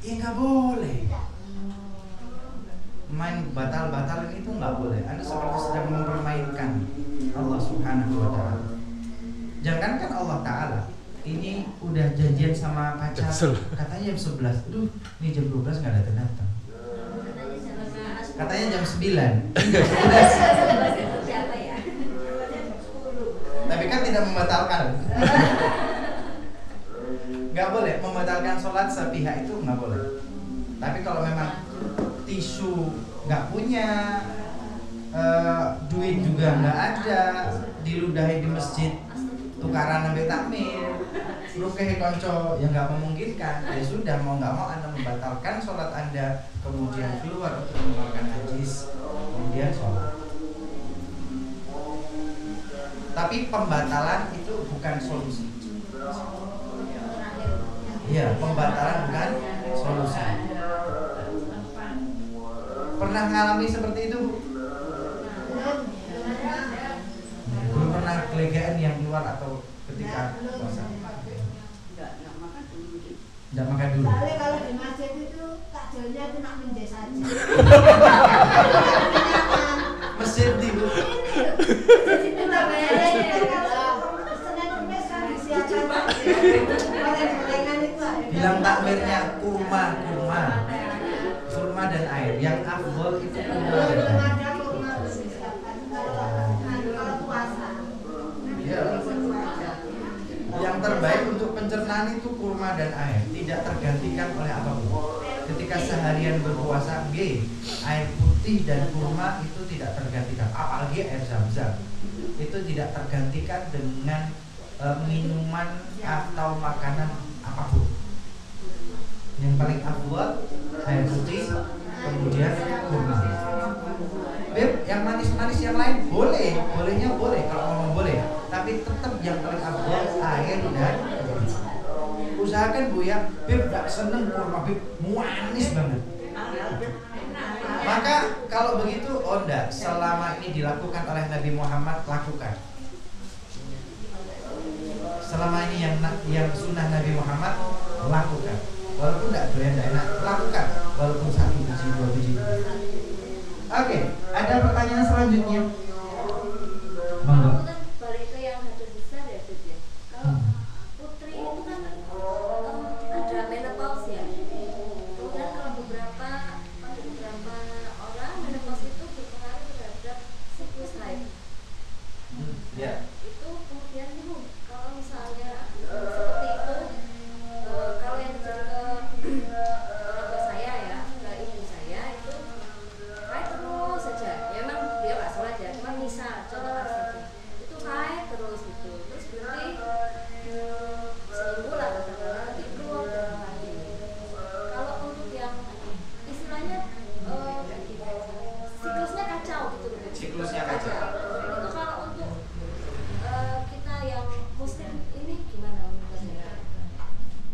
A: ya nggak boleh. Main batal-batalin itu nggak boleh. Anda seperti sedang mempermainkan Allah Subhanahu wa Ta'ala. Jangankan Allah Ta'ala, ini udah janjian sama pacar, katanya jam 11. Duh, ini jam 12 nggak datang. Katanya jam 9. Tapi kan tidak membatalkan. Nggak boleh membatalkan sholat sepihak itu nggak boleh. Tapi kalau memang tisu nggak punya, duit juga nggak ada, diludahi di masjid, tukaran ambil takmir, rukehi konco yang nggak memungkinkan, ya sudah mau nggak mau Anda membatalkan sholat Anda, kemudian keluar untuk mengeluarkan najis, kemudian sholat. Tapi pembatalan itu bukan solusi. Iya, pembatalan bukan solusi. Pernah ngalami seperti itu? Belum pernah kelegaan yang keluar atau ketika puasa? Enggak makan dulu.
B: Soalnya kalau di masjid itu takjilnya itu nak menjes saja.
A: Masjid di
B: Itu nggak bayar kalau Senin Kamis kan disiapkan gorengan itu ada.
A: bilang takmirnya kurma dan air. Yang afdol itu kurma dan air.
B: Ada kurma disiapkan kalau puasa.
A: Ya. Yang terbaik untuk pencernaan itu kurma dan air, tidak tergantikan oleh apapun. Ketika ketika seharian berpuasa, air putih dan kurma itu tidak tergantikan, apalagi air zam-zam itu tidak tergantikan dengan minuman atau makanan apapun. Yang paling afdal air putih, kemudian kurma. Beb, yang manis-manis yang lain boleh, bolehnya boleh kalau mau boleh, tapi tetap yang paling afdal air dan kurma. Usahakan Bu ya, Beb gak seneng kurma, Beb manis banget. Maka kalau begitu, oh enggak, selama ini dilakukan oleh Nabi Muhammad, lakukan. Selama ini yang sunnah Nabi Muhammad, lakukan. Walaupun enggak doyan, enggak enak, lakukan. Walaupun 1 biji, 2 biji. Oke, ada pertanyaan selanjutnya. Monggo.
G: Balik ke yang hadis besar ya, Beb ya. Kalau putri itu kan ada menopause ya. Kemudian kalau beberapa orang menopause itu berpengaruh terhadap siklus haid.
A: Ya.
G: Itu kemudian Ibu, kalau misalnya seperti itu, kalau yang terjadi ke orang tua saya ya, ke ibu saya itu haid terus saja. Ya emang dia nggak sholat ya, cuma misal contoh kasus itu haid terus gitu. Terus berarti seminggu lah katakanlah nanti keluar darah lagi. Kalau untuk yang istilahnya siklusnya kacau gitu loh.
A: Siklusnya kacau.
G: Itu kalau untuk kita yang muslim ini gimana menurut?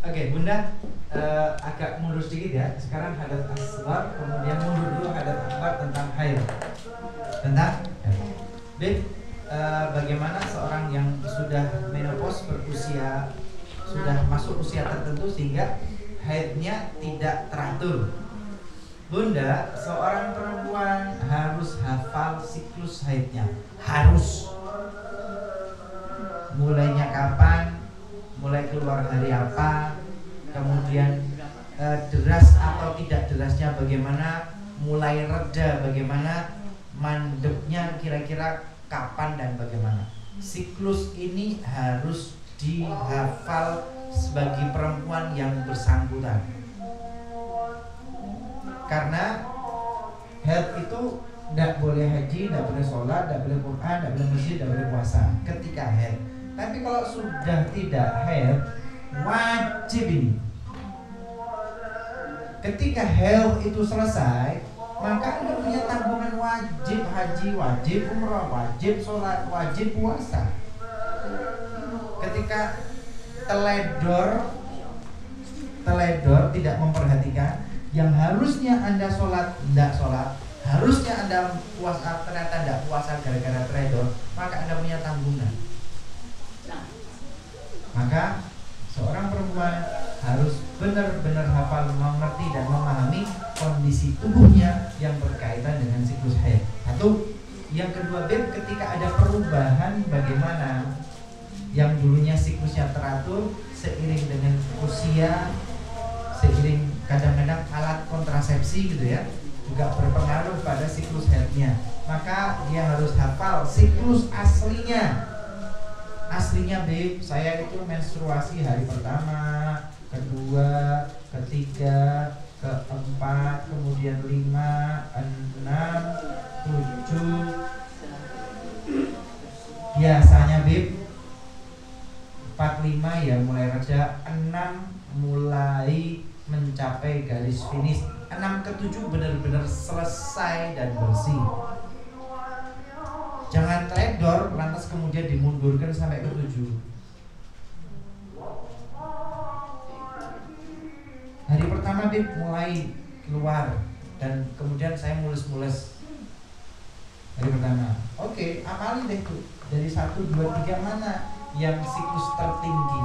A: Oke, Bunda, agak mundur sedikit ya. Sekarang hadat asghar, kemudian mundur dulu hadat akbar tentang haid. Tentang haid. Beb, bagaimana seorang yang sudah menopause berusia, sudah masuk usia tertentu sehingga haidnya tidak teratur. Bunda, seorang perempuan harus hafal siklus haidnya. Harus. Mulainya kapan, mulai keluar hari apa, kemudian deras atau tidak derasnya bagaimana, mulai reda bagaimana, mandeknya kira-kira kapan dan bagaimana. Siklus ini harus dihafal sebagai perempuan yang bersangkutan. Karena haid itu tidak boleh haji, tidak boleh sholat, tidak boleh Quran, tidak boleh masjid, tidak boleh puasa ketika haid. Tapi kalau sudah tidak haid, wajib ini. Ketika haid itu selesai, maka Anda punya tanggungan wajib haji, wajib umrah, wajib sholat, wajib puasa. Ketika teledor tidak memperhatikan, yang harusnya Anda sholat, tidak sholat, harusnya Anda puasa, ternyata tidak puasa gara-gara teledor, maka Anda punya tanggungan. Maka seorang perempuan harus benar-benar hafal, mengerti dan memahami kondisi tubuhnya yang berkaitan dengan siklus haid. Satu. Yang kedua, Beb, ketika ada perubahan bagaimana yang dulunya siklusnya teratur seiring dengan usia, seiring kadang-kadang alat kontrasepsi gitu ya, juga berpengaruh pada siklus haidnya. Maka dia harus hafal siklus aslinya. Aslinya, Beb, saya itu menstruasi hari pertama, kedua, ketiga, keempat, kemudian 5, 6, 7. Biasanya, Beb, 4, 5 ya mulai reda, 6 mulai mencapai garis finish, 6 ke 7 benar-benar selesai dan bersih. Jangan teledor lantas kemudian dimundurkan sampai ke 7. Hari pertama Bib mulai keluar dan kemudian saya mulus-mulus. Hari pertama. Oke, amali deh tuh. Dari 1, 2, 3 mana yang siklus tertinggi.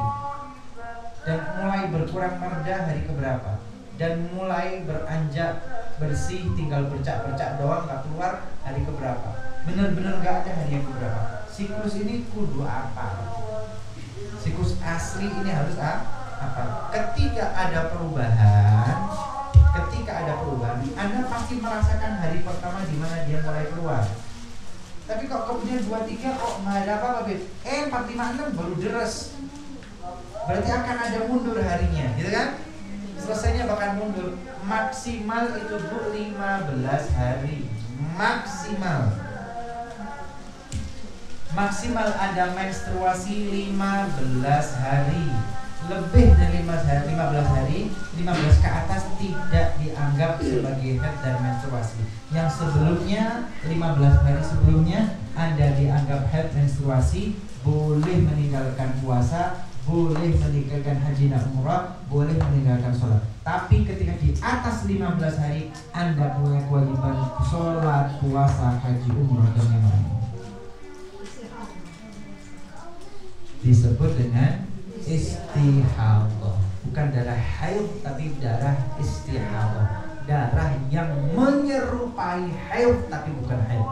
A: Dan mulai berkurang mereda hari keberapa. Dan mulai beranjak bersih, tinggal bercak-bercak doang, gak keluar hari keberapa. Benar-benar gak ada hari yang keberapa. Siklus ini kudu apa? Siklus asli ini harus apa? Ketika ada perubahan, Anda pasti merasakan hari pertama di mana dia mulai keluar. Tapi kok kemudian 2, 3 kok nggak ada apa-apa, 4, 5, 6 baru deres. Berarti akan ada mundur harinya, gitu kan? selesainya bahkan mundur. Maksimal itu Bu 15 hari. Maksimal ada menstruasi 15 hari. Lebih dari 15 hari, 15 ke atas tidak dianggap sebagai haid dan menstruasi. Yang sebelumnya 15 hari sebelumnya Anda dianggap haid menstruasi, boleh meninggalkan puasa, boleh meninggalkan haji dan umrah, boleh meninggalkan sholat. Tapi ketika di atas 15 hari Anda punya kewajiban sholat, puasa, haji, umrah dan yang lain. Disebut dengan istihadah. Bukan darah haid tapi darah istihadah. Darah yang menyerupai haid tapi bukan haid.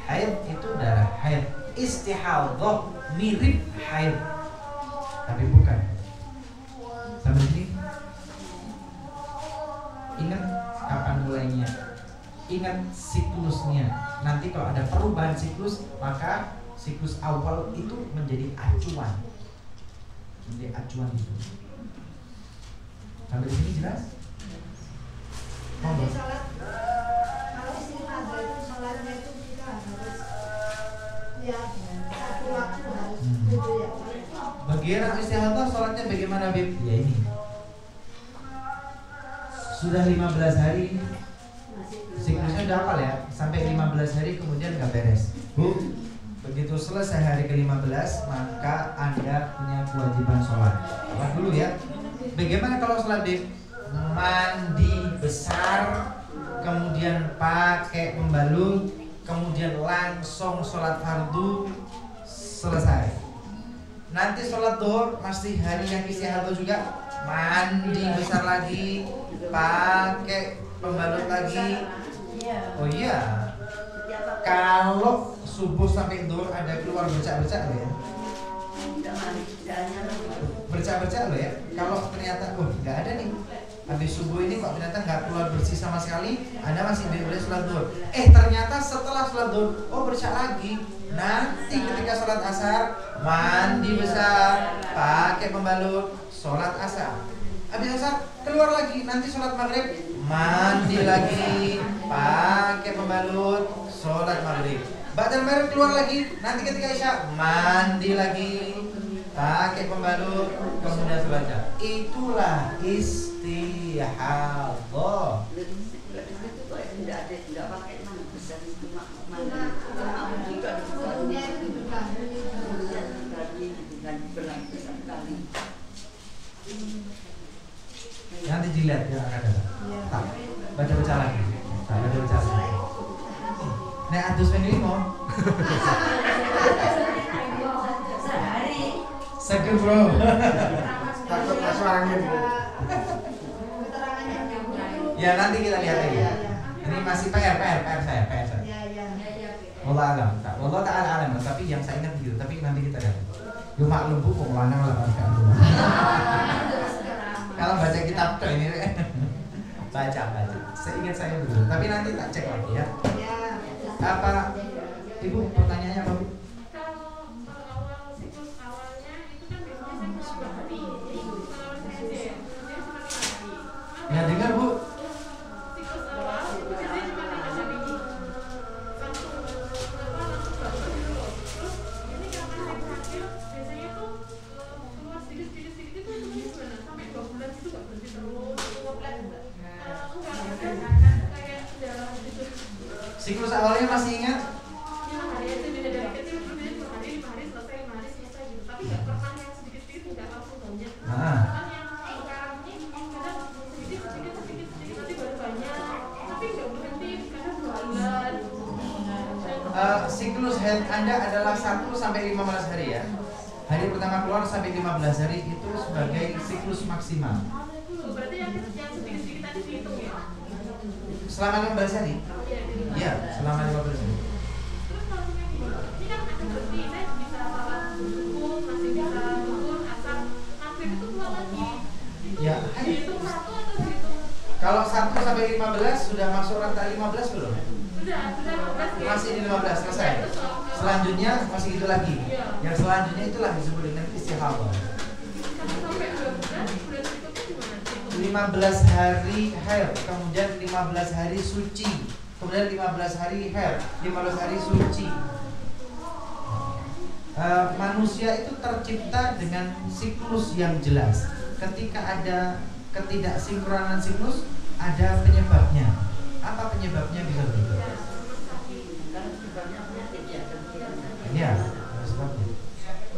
A: Haid itu darah haid. Istihadah mirip haid tapi bukan. Sampai sini. Ingat kapan mulainya. Ingat siklusnya. Nanti kalau ada perubahan siklus, maka siklus awal itu menjadi acuan. Menjadi acuan itu. Sampai di sini jelas?
B: Jadi sholat, kalau istihadah itu sholatnya itu kita harus ya satu waktu harus gitu ya.
A: Bagian istihadah sholatnya bagaimana, Bib? Ya ini. Sudah 15 hari siklusnya udah hafal ya. Sampai 15 hari kemudian gak beres. Bu, begitu selesai hari ke-15 maka Anda punya kewajiban sholat. Sholat dulu ya. Bagaimana kalau sholat, Bib? Mandi besar, kemudian pakai pembalut, kemudian langsung sholat fardu, selesai. Nanti sholat duhur masih hari yang istihadah juga, mandi besar lagi, pakai pembalut lagi. Oh iya, kalau subuh sampai duhur ada keluar bercak-bercak loh ya. Bercak-bercak loh ya. Kalau ternyata nggak ada nih, habis subuh ini kok ternyata nggak keluar bersih sama sekali, Anda masih boleh sholat duhur. Ternyata setelah sholat duhur, bercak lagi. Nanti ketika sholat asar, mandi besar, pakai pembalut, sholat asar. Habis asar keluar lagi, nanti sholat maghrib, mandi lagi, pakai pembalut, sholat maghrib. Ba'dal maghrib keluar lagi, nanti ketika isya, mandi lagi, pakai pembalut, kemudian sholat isya. Itulah istihadah. Nanti dilihat ya akan ada. Tak, baca lagi. Tak, baca lagi. Nek adus ini mau. Seger bro. Takut masuk angin. Ya nanti kita lihat lagi. Ini masih PR saya. Wallah alam, wallah ta'ala alam. Tapi yang saya ingat gitu. Tapi nanti kita lihat. Yo maklum bu, kok lanang lah kan. Kalau baca kitab tuh ini baca. Seingat saya dulu. Tapi nanti tak cek lagi ya. Apa Ibu pertanyaannya apa Bu? Ya dengar Bu. Siklus awalnya masih ingat? Siklus haid Anda adalah 1 sampai 15 hari ya. Hari pertama keluar sampai 15 hari itu sebagai siklus maksimal.
F: Berarti yang sedikit-sedikit tadi dihitung ya?
A: Selama 15 hari? Iya, selama 15 hari.
F: Terus kalau ini kan ada berarti saya bisa salah subuh, masih bisa duhur, asar, maghrib itu keluar lagi.
A: Ya,
F: Dihitung 1 atau dihitung?
A: kalau 1 sampai 15 sudah masuk rata 15 belum?
F: Sudah 15 ya?
A: Masih di 15 selesai. Selanjutnya masih gitu lagi. Yang selanjutnya itulah disebut dengan istihadah.
F: Sampai 2 bulan berikutnya gimana?
A: 15 hari haid, kemudian 15 hari suci, kemudian 15 hari haid, 15 hari suci. Manusia itu tercipta dengan siklus yang jelas. Ketika ada ketidaksinkronan siklus, ada penyebabnya. Apa penyebabnya bisa begitu?
E: Kalau sebabnya penyakit ya.
A: Iya, ada sebabnya.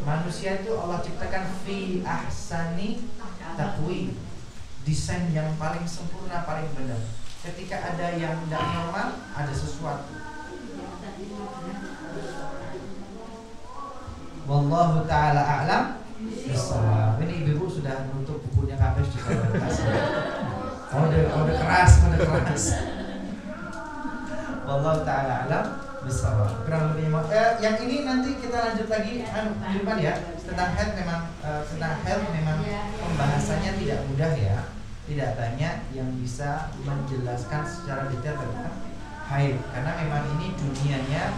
A: Manusia itu Allah ciptakan fi ahsani taqwim, desain yang paling sempurna, paling benar. Ketika ada yang tidak normal, ada sesuatu. Wallahu ta'ala a'lam bissawab. Ini ibu sudah menutup bukunya kabeh di kelas. Kode keras. Wallahu ta'ala a'lam bissawab. Kurang lebih yang ini nanti kita lanjut lagi depan ya. Tentang health memang pembahasannya tidak mudah ya. Tidak banyak yang bisa menjelaskan secara detail tentang haid karena memang ini dunianya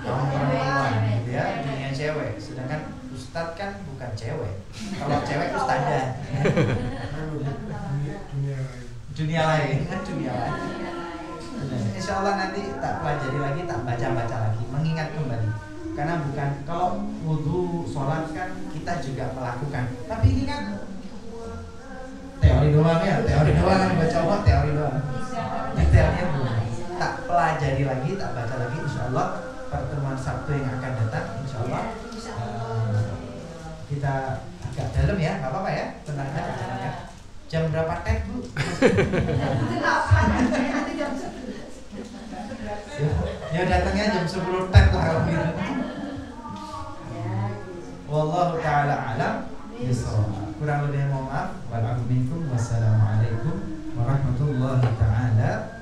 A: kaum perempuan gitu ya, dunia cewek. Sedangkan ustadz kan bukan cewek. Kalau cewek ustadzah. Dunia lain. Insya Allah nanti tak pelajari lagi, tak baca lagi, mengingat kembali. Karena bukan kalau wudhu, sholat kan kita juga melakukan. Tapi ini kan teori doang ya, baca Allah teori doang. Detailnya belum. Tak pelajari lagi, tak baca lagi. Insya Allah pertemuan Sabtu yang akan datang, insya Allah kita agak dalam ya, nggak apa-apa ya, tenang aja. Jam berapa tag bu? Ya datangnya jam 10 tag lah kalau gitu. Wallahu ta'ala alam bisawab. Kurang lebih mohon maaf. Wassalamualaikum warahmatullahi taala